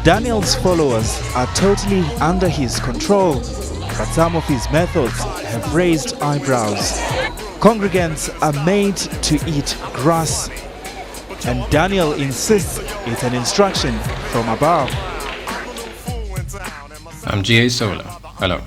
Daniel's followers are totally under his control, but some of his methods have raised eyebrows. Congregants are made to eat grass, and Daniel insists it's an instruction from above. I'm G.A. Sola. Hello.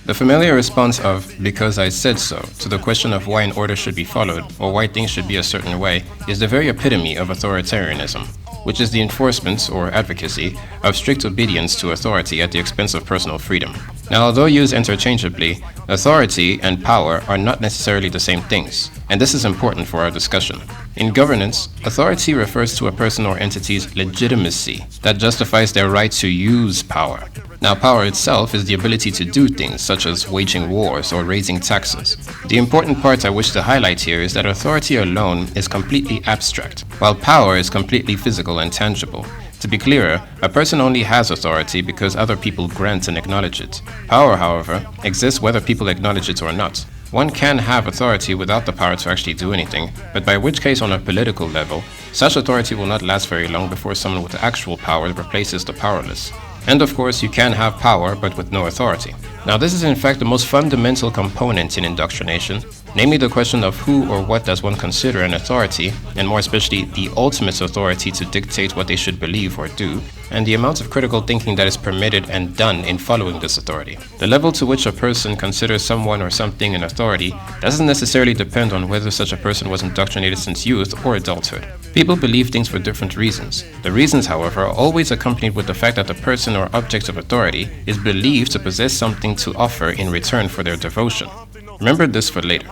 The familiar response of "because I said so" to the question of why an order should be followed or why things should be a certain way is the very epitome of authoritarianism, which is the enforcement or advocacy of strict obedience to authority at the expense of personal freedom. Now, although used interchangeably, authority and power are not necessarily the same things, and this is important for our discussion. In governance, authority refers to a person or entity's legitimacy that justifies their right to use power. Now, power itself is the ability to do things such as waging wars or raising taxes. The important part I wish to highlight here is that authority alone is completely abstract, while power is completely physical and tangible. To be clearer, a person only has authority because other people grant and acknowledge it. Power, however, exists whether people acknowledge it or not. One can have authority without the power to actually do anything, but by which case on a political level, such authority will not last very long before someone with actual power replaces the powerless. And of course, you can have power but with no authority. Now, this is in fact the most fundamental component in indoctrination, namely the question of who or what does one consider an authority, and more especially the ultimate authority to dictate what they should believe or do, and the amount of critical thinking that is permitted and done in following this authority. The level to which a person considers someone or something an authority doesn't necessarily depend on whether such a person was indoctrinated since youth or adulthood. People believe things for different reasons. The reasons, however, are always accompanied with the fact that the person or object of authority is believed to possess something to offer in return for their devotion. Remember this for later.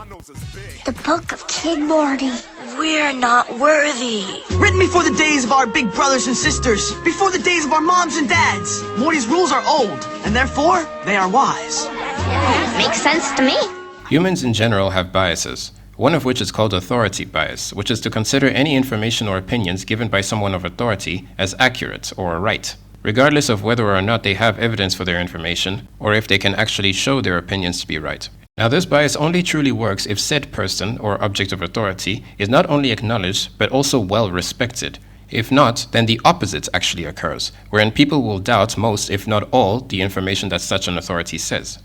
The Book of Kid Morty. We're not worthy. Written before the days of our big brothers and sisters, before the days of our moms and dads. Morty's rules are old, and therefore, they are wise. Makes sense to me. Humans in general have biases, one of which is called authority bias, which is to consider any information or opinions given by someone of authority as accurate or right, regardless of whether or not they have evidence for their information or if they can actually show their opinions to be right. Now, this bias only truly works if said person or object of authority is not only acknowledged but also well respected. If not, then the opposite actually occurs, wherein people will doubt most, if not all, the information that such an authority says.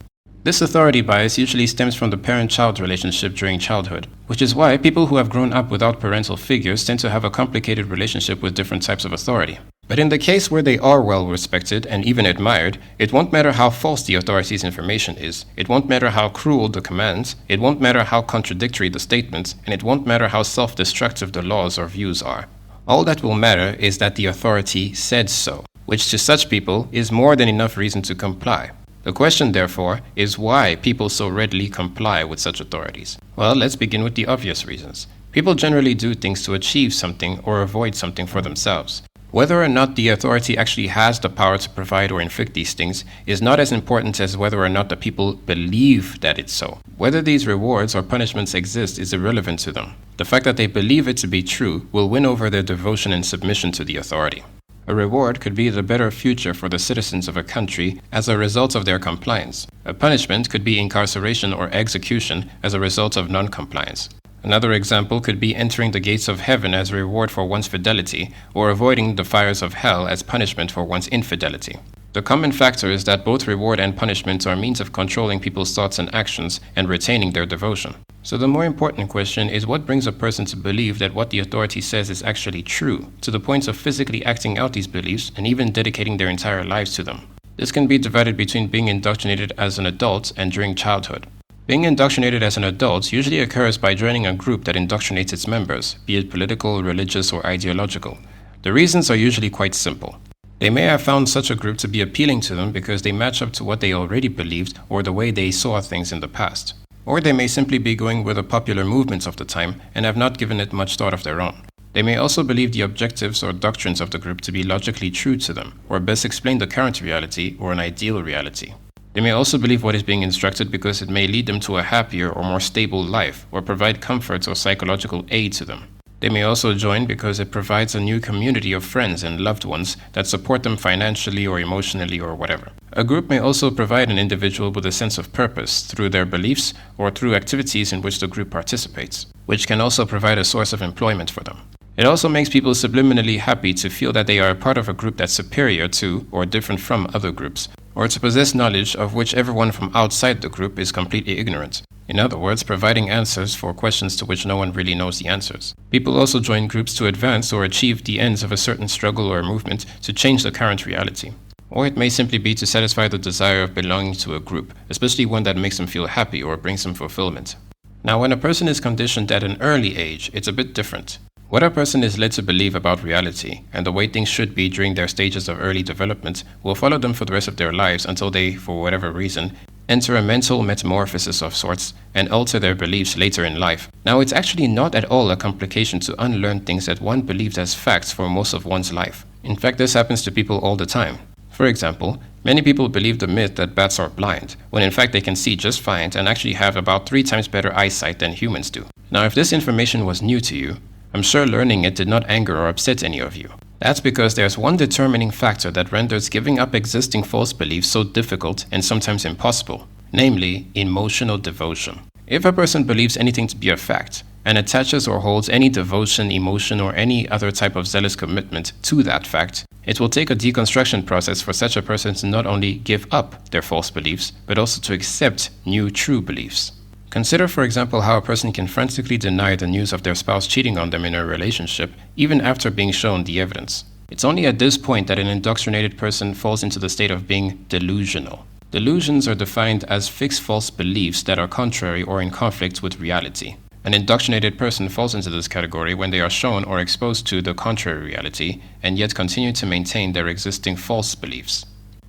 This authority bias usually stems from the parent-child relationship during childhood, which is why people who have grown up without parental figures tend to have a complicated relationship with different types of authority. But in the case where they are well respected and even admired, it won't matter how false the authority's information is, it won't matter how cruel the commands, it won't matter how contradictory the statements, and it won't matter how self-destructive the laws or views are. All that will matter is that the authority said so, which to such people is more than enough reason to comply. The question, therefore, is why people so readily comply with such authorities. Well, let's begin with the obvious reasons. People generally do things to achieve something or avoid something for themselves. Whether or not the authority actually has the power to provide or inflict these things is not as important as whether or not the people believe that it's so. Whether these rewards or punishments exist is irrelevant to them. The fact that they believe it to be true will win over their devotion and submission to the authority. A reward could be the better future for the citizens of a country as a result of their compliance. A punishment could be incarceration or execution as a result of non-compliance. Another example could be entering the gates of heaven as a reward for one's fidelity, or avoiding the fires of hell as punishment for one's infidelity. The common factor is that both reward and punishment are means of controlling people's thoughts and actions and retaining their devotion. So the more important question is what brings a person to believe that what the authority says is actually true, to the point of physically acting out these beliefs and even dedicating their entire lives to them. This can be divided between being indoctrinated as an adult and during childhood. Being indoctrinated as an adult usually occurs by joining a group that indoctrinates its members, be it political, religious, or ideological. The reasons are usually quite simple. They may have found such a group to be appealing to them because they match up to what they already believed or the way they saw things in the past. Or they may simply be going with the popular movements of the time and have not given it much thought of their own. They may also believe the objectives or doctrines of the group to be logically true to them, or best explain the current reality or an ideal reality. They may also believe what is being instructed because it may lead them to a happier or more stable life, or provide comfort or psychological aid to them. They may also join because it provides a new community of friends and loved ones that support them financially or emotionally or whatever. A group may also provide an individual with a sense of purpose through their beliefs or through activities in which the group participates, which can also provide a source of employment for them. It also makes people subliminally happy to feel that they are a part of a group that's superior to or different from other groups, or to possess knowledge of which everyone from outside the group is completely ignorant. In other words, providing answers for questions to which no one really knows the answers. People also join groups to advance or achieve the ends of a certain struggle or movement to change the current reality. Or it may simply be to satisfy the desire of belonging to a group, especially one that makes them feel happy or brings them fulfillment. Now, when a person is conditioned at an early age, it's a bit different. What a person is led to believe about reality and the way things should be during their stages of early development will follow them for the rest of their lives until they, for whatever reason, enter a mental metamorphosis of sorts and alter their beliefs later in life. Now, it's actually not at all a complication to unlearn things that one believed as facts for most of one's life. In fact, this happens to people all the time. For example, many people believe the myth that bats are blind, when in fact they can see just fine and actually have about 3 times better eyesight than humans do. Now, if this information was new to you, I'm sure learning it did not anger or upset any of you. That's because there's one determining factor that renders giving up existing false beliefs so difficult and sometimes impossible, namely emotional devotion. If a person believes anything to be a fact and attaches or holds any devotion, emotion, or any other type of zealous commitment to that fact, it will take a deconstruction process for such a person to not only give up their false beliefs, but also to accept new true beliefs. Consider, for example, how a person can frantically deny the news of their spouse cheating on them in a relationship, even after being shown the evidence. It's only at this point that an indoctrinated person falls into the state of being delusional. Delusions are defined as fixed false beliefs that are contrary or in conflict with reality. An indoctrinated person falls into this category when they are shown or exposed to the contrary reality and yet continue to maintain their existing false beliefs.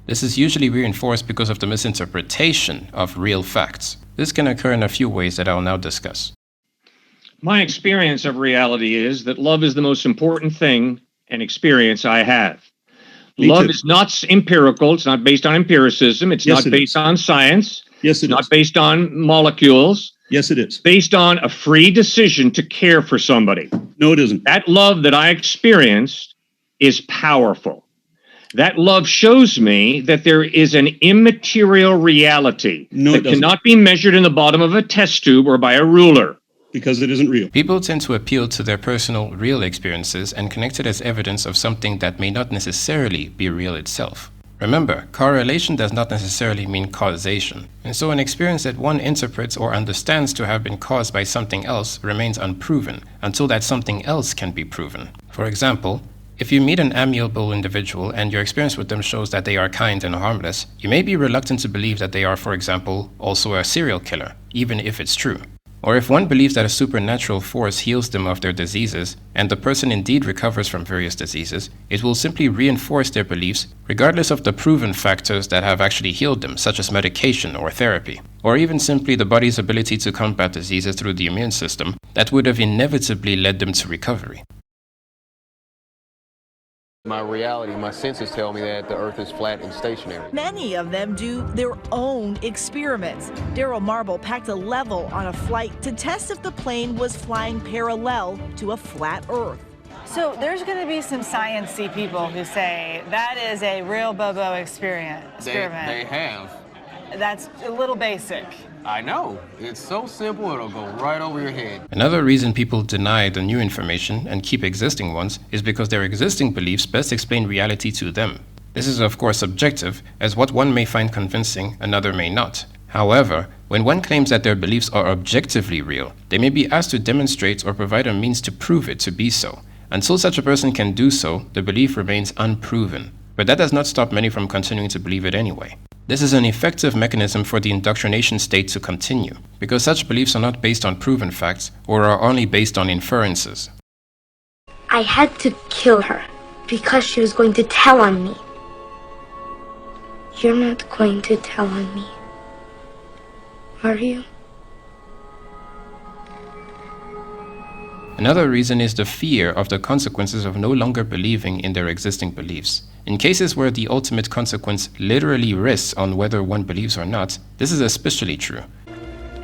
This is usually reinforced because of the misinterpretation of real facts. This can occur in a few ways that I'll now discuss. My experience of reality is that love is the most important thing and experience I have. Love is not empirical. It's not based on empiricism. It's not based on science. Yes, it is. It's not based on molecules. Yes, it is. Based on a free decision to care for somebody. No, it isn't. That love that I experienced is powerful. That love shows me that there is an immaterial reality that cannot be measured in the bottom of a test tube or by a ruler. Because it isn't real. People tend to appeal to their personal, real experiences and connect it as evidence of something that may not necessarily be real itself. Remember, correlation does not necessarily mean causation, and so an experience that one interprets or understands to have been caused by something else remains unproven until that something else can be proven. For example, if you meet an amiable individual and your experience with them shows that they are kind and harmless, you may be reluctant to believe that they are, for example, also a serial killer, even if it's true. Or if one believes that a supernatural force heals them of their diseases, and the person indeed recovers from various diseases, it will simply reinforce their beliefs regardless of the proven factors that have actually healed them, such as medication or therapy, or even simply the body's ability to combat diseases through the immune system that would have inevitably led them to recovery. My reality, my senses tell me that the Earth is flat and stationary. Many of them do their own experiments. Daryl Marble packed a level on a flight to test if the plane was flying parallel to a flat Earth. So there's going to be some science-y people who say that is a real Bobo experiment. They have. That's a little basic. I know. It's so simple, it'll go right over your head. Another reason people deny the new information and keep existing ones is because their existing beliefs best explain reality to them. This is of course subjective, as what one may find convincing, another may not. However, when one claims that their beliefs are objectively real, they may be asked to demonstrate or provide a means to prove it to be so. Until such a person can do so, the belief remains unproven. But that does not stop many from continuing to believe it anyway. This is an effective mechanism for the indoctrination state to continue, because such beliefs are not based on proven facts or are only based on inferences. I had to kill her because she was going to tell on me. You're not going to tell on me, are you? Another reason is the fear of the consequences of no longer believing in their existing beliefs. In cases where the ultimate consequence literally rests on whether one believes or not, this is especially true.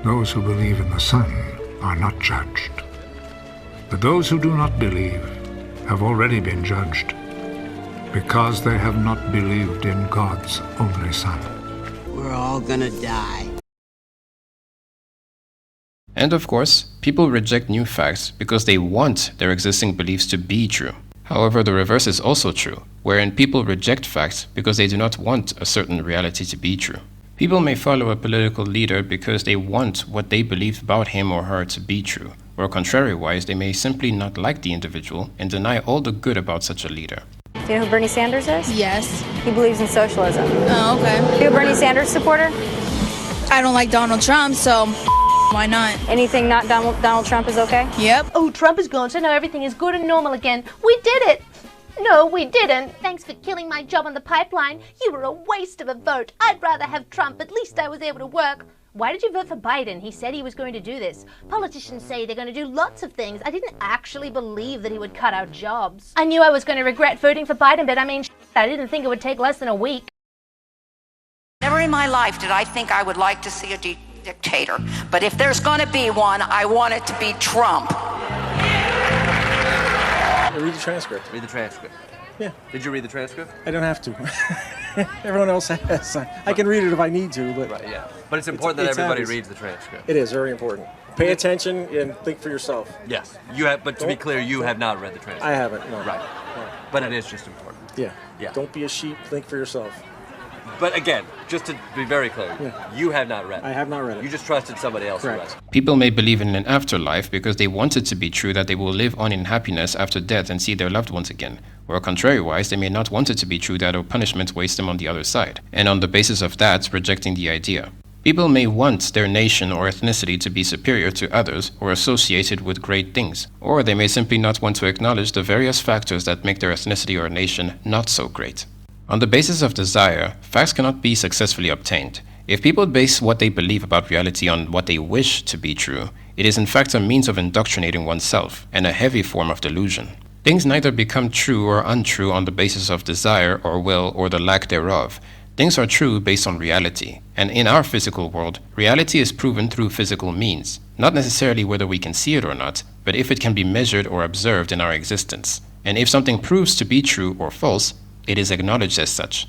Those who believe in the Son are not judged. But those who do not believe have already been judged, because they have not believed in God's only Son. We're all gonna die. And of course, people reject new facts because they want their existing beliefs to be true. However, the reverse is also true, wherein people reject facts because they do not want a certain reality to be true. People may follow a political leader because they want what they believe about him or her to be true, or contrary-wise, they may simply not like the individual and deny all the good about such a leader. Do you know who Bernie Sanders is? Yes. He believes in socialism. Oh, okay. Are you a Bernie Sanders supporter? I don't like Donald Trump, so why not? Anything not Donald Trump is okay? Yep. Oh, Trump is gone, so now everything is good and normal again. We did it! No, we didn't. Thanks for killing my job on the pipeline. You were a waste of a vote. I'd rather have Trump. At least I was able to work. Why did you vote for Biden? He said he was going to do this. Politicians say they're going to do lots of things. I didn't actually believe that he would cut out jobs. I knew I was going to regret voting for Biden, but I mean, I didn't think it would take less than a week. Never in my life did I think I would like to see a dictator. But if there's going to be one, I want it to be Trump. Read the transcript. Read the transcript. Yeah. Did you read the transcript? I don't have to. Everyone else has. I can read it if I need to, but... Right, yeah. But it's important that everybody reads the transcript. It is very important. Pay attention and think for yourself. Yes. You have, but to be clear, you have not read the transcript. I haven't, no. Right. No. But it is just important. Yeah. Yeah. Don't be a sheep. Think for yourself. But again, just to be very clear, you have not read it. I have not read it. You just trusted somebody else who read it. People may believe in an afterlife because they want it to be true that they will live on in happiness after death and see their loved ones again. Or contrary-wise, they may not want it to be true that a punishment waits them on the other side, and on the basis of that, rejecting the idea. People may want their nation or ethnicity to be superior to others or associated with great things, or they may simply not want to acknowledge the various factors that make their ethnicity or nation not so great. On the basis of desire, facts cannot be successfully obtained. If people base what they believe about reality on what they wish to be true, it is in fact a means of indoctrinating oneself, and a heavy form of delusion. Things neither become true or untrue on the basis of desire or will or the lack thereof. Things are true based on reality, and in our physical world, reality is proven through physical means, not necessarily whether we can see it or not, but if it can be measured or observed in our existence. And if something proves to be true or false, it is acknowledged as such.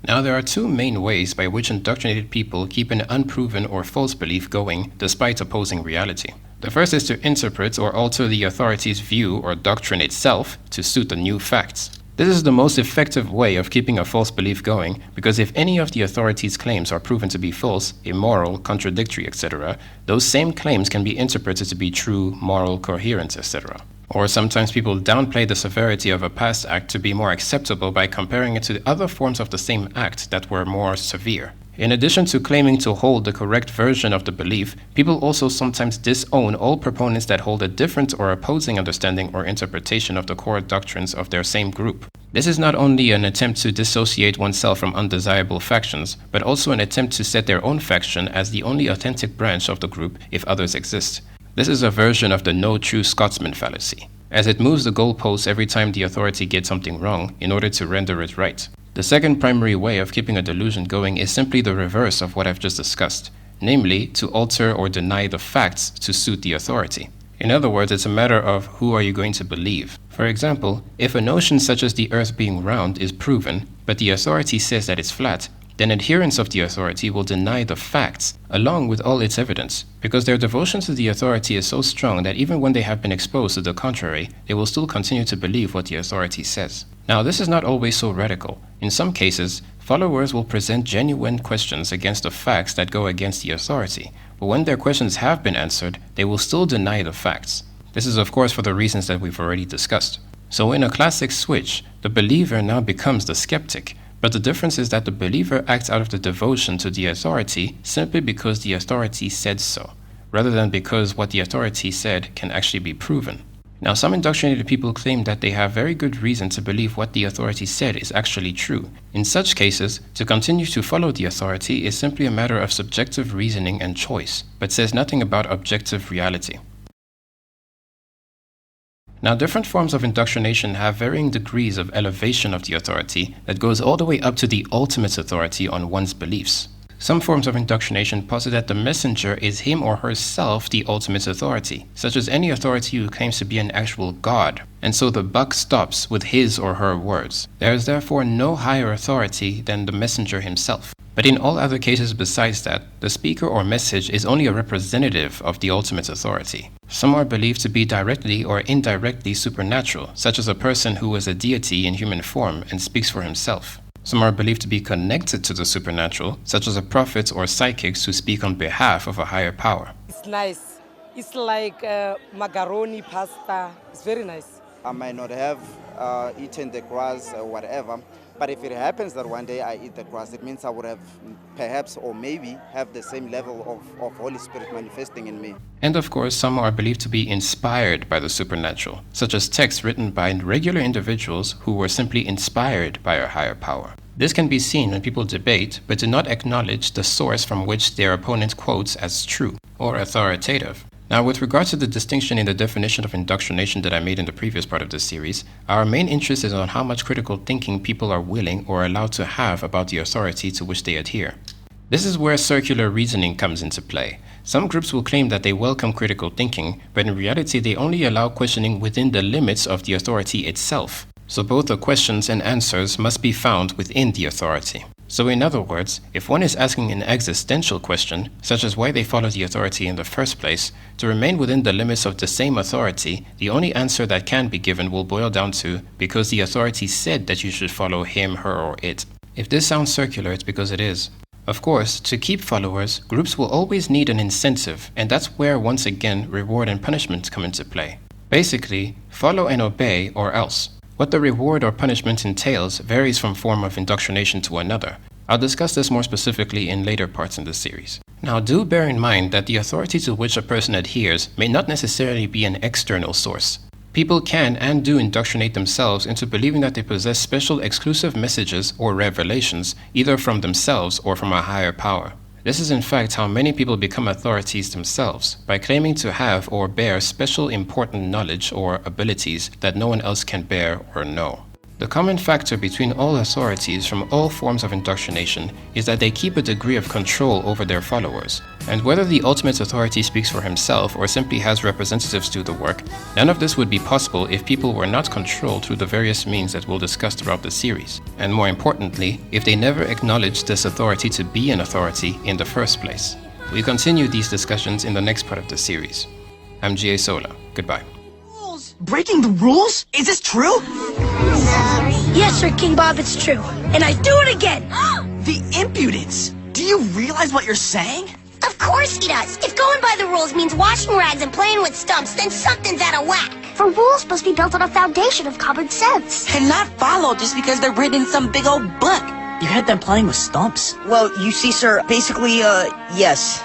Now, there are two main ways by which indoctrinated people keep an unproven or false belief going despite opposing reality. The first is to interpret or alter the authority's view or doctrine itself to suit the new facts. This is the most effective way of keeping a false belief going, because if any of the authority's claims are proven to be false, immoral, contradictory, etc., those same claims can be interpreted to be true, moral, coherent, etc. Or sometimes people downplay the severity of a past act to be more acceptable by comparing it to other forms of the same act that were more severe. In addition to claiming to hold the correct version of the belief, people also sometimes disown all proponents that hold a different or opposing understanding or interpretation of the core doctrines of their same group. This is not only an attempt to dissociate oneself from undesirable factions, but also an attempt to set their own faction as the only authentic branch of the group if others exist. This is a version of the no true Scotsman fallacy, as it moves the goalposts every time the authority gets something wrong in order to render it right. The second primary way of keeping a delusion going is simply the reverse of what I've just discussed, namely to alter or deny the facts to suit the authority. In other words, it's a matter of who are you going to believe. For example, if a notion such as the earth being round is proven, but the authority says that it's flat, then adherents of the authority will deny the facts along with all its evidence, because their devotion to the authority is so strong that even when they have been exposed to the contrary, they will still continue to believe what the authority says. Now, this is not always so radical. In some cases, followers will present genuine questions against the facts that go against the authority, but when their questions have been answered, they will still deny the facts. This is of course for the reasons that we've already discussed. So in a classic switch, the believer now becomes the skeptic, but the difference is that the believer acts out of the devotion to the authority simply because the authority said so, rather than because what the authority said can actually be proven. Now, some indoctrinated people claim that they have very good reason to believe what the authority said is actually true. In such cases, to continue to follow the authority is simply a matter of subjective reasoning and choice, but says nothing about objective reality. Now, different forms of indoctrination have varying degrees of elevation of the authority that goes all the way up to the ultimate authority on one's beliefs. Some forms of indoctrination posit that the messenger is him or herself the ultimate authority, such as any authority who claims to be an actual god, and so the buck stops with his or her words. There is therefore no higher authority than the messenger himself. But in all other cases besides that, the speaker or message is only a representative of the ultimate authority. Some are believed to be directly or indirectly supernatural, such as a person who is a deity in human form and speaks for himself. Some are believed to be connected to the supernatural, such as a prophet or psychics who speak on behalf of a higher power. It's nice. It's like macaroni pasta. It's very nice. I might not have eaten the grass or whatever, but if it happens that one day I eat the grass, it means I would have perhaps or maybe have the same level of Holy Spirit manifesting in me. And of course, some are believed to be inspired by the supernatural, such as texts written by regular individuals who were simply inspired by a higher power. This can be seen when people debate but do not acknowledge the source from which their opponent quotes as true or authoritative. Now, with regard to the distinction in the definition of indoctrination that I made in the previous part of this series, our main interest is on how much critical thinking people are willing or allowed to have about the authority to which they adhere. This is where circular reasoning comes into play. Some groups will claim that they welcome critical thinking, but in reality they only allow questioning within the limits of the authority itself. So both the questions and answers must be found within the authority. So in other words, if one is asking an existential question, such as why they follow the authority in the first place, to remain within the limits of the same authority, the only answer that can be given will boil down to, because the authority said that you should follow him, her, or it. If this sounds circular, it's because it is. Of course, to keep followers, groups will always need an incentive, and that's where once again reward and punishment come into play. Basically, follow and obey or else. What the reward or punishment entails varies from form of indoctrination to another. I'll discuss this more specifically in later parts in this series. Now, do bear in mind that the authority to which a person adheres may not necessarily be an external source. People can and do indoctrinate themselves into believing that they possess special exclusive messages or revelations, either from themselves or from a higher power. This is in fact how many people become authorities themselves, by claiming to have or bear special important knowledge or abilities that no one else can bear or know. The common factor between all authorities from all forms of indoctrination is that they keep a degree of control over their followers. And whether the ultimate authority speaks for himself or simply has representatives do the work, none of this would be possible if people were not controlled through the various means that we'll discuss throughout the series. And more importantly, if they never acknowledged this authority to be an authority in the first place. We continue these discussions in the next part of the series. I'm G.A. Sola. Goodbye. Breaking the rules? Is this true? Yes, Sir King Bob, it's true. And I do it again! The impudence! Do you realize what you're saying? Of course he does. If going by the rules means washing rags and playing with stumps, then something's out of whack. For rules must be built on a foundation of common sense. And not followed just because they're written in some big old book. You had them playing with stumps? Well, you see, sir, basically, yes.